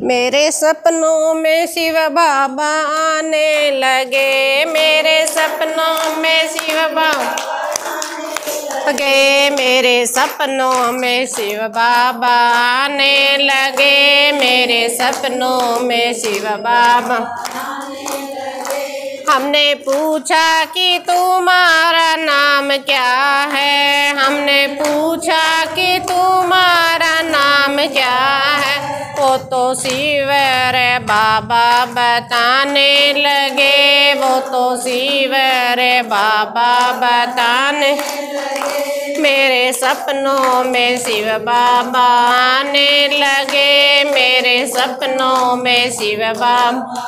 मेरे सपनों में शिव बाबा आने लगे, मेरे सपनों में शिव बाबा लगे, मेरे सपनों में शिव बाबा आने लगे, मेरे सपनों में शिव बाबा। हमने पूछा कि तुम्हारा नाम क्या है, हमने पूछा कि तुम्हारा नाम क्या है। वो तो शिव रे बाबा बताने लगे, वो तो शिव रे बाबा बताने। मेरे सपनों में शिव बाबा आने लगे, मेरे सपनों में शिव बाबा।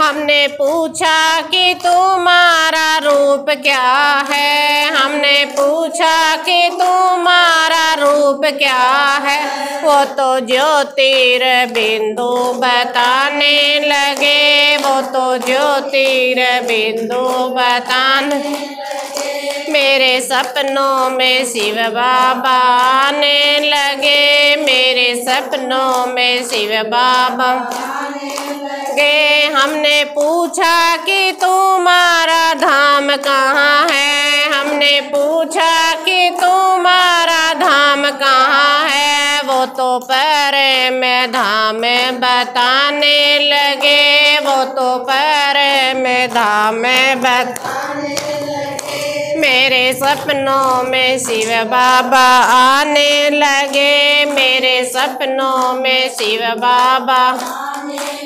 हमने पूछा कि तुम्हारा रूप क्या है, हमने पूछा कि तुम्हारा रूप क्या है। वो तो ज्योतिर्बिंदु बताने लगे, वो तो ज्योतिर्बिंदु बताने। मेरे सपनों में शिव बाबा आने लगे, मेरे सपनों में शिव बाबा गए। हमने पूछा कि तुम्हारा धाम कहाँ है, हमने पूछा कि तुम्हारा धाम कहाँ है। वो तो पर में धाम बताने लगे, वो तो पर में धाम बताने लगे। मेरे सपनों में शिव बाबा आने लगे, मेरे सपनों में शिव बाबा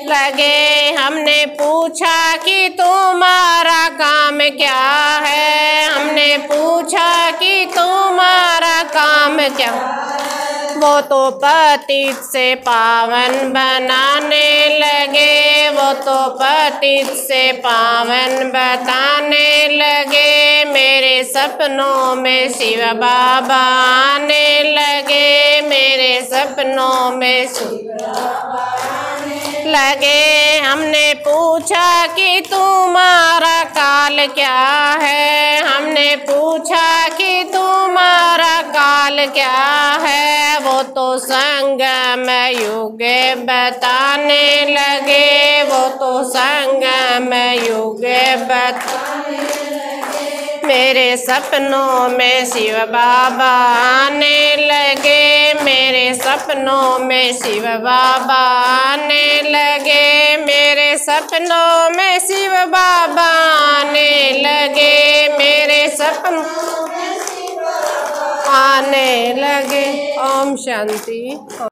लगे। हमने पूछा कि तुम्हारा काम क्या है, हमने पूछा कि तुम्हारा काम क्या। वो तो पतित से पावन बनाने लगे, वो तो पतित से पावन बताने लगे। मेरे सपनों में शिव बाबा आने लगे, मेरे सपनों में शिव बाबा लगे। हमने पूछा कि तुम्हारा काल क्या है, हमने पूछा कि तुम्हारा काल क्या है। वो तो संगम युग बताने लगे, वो तो संगम युग बताने लगे। मेरे सपनों में शिव बाबा आने लगे, मेरे सपनों में शिव बाबा आने लगे, मेरे सपनों में शिव बाबा आने लगे, मेरे सपनों में शिव बाबा आने लगे। ओम शांति।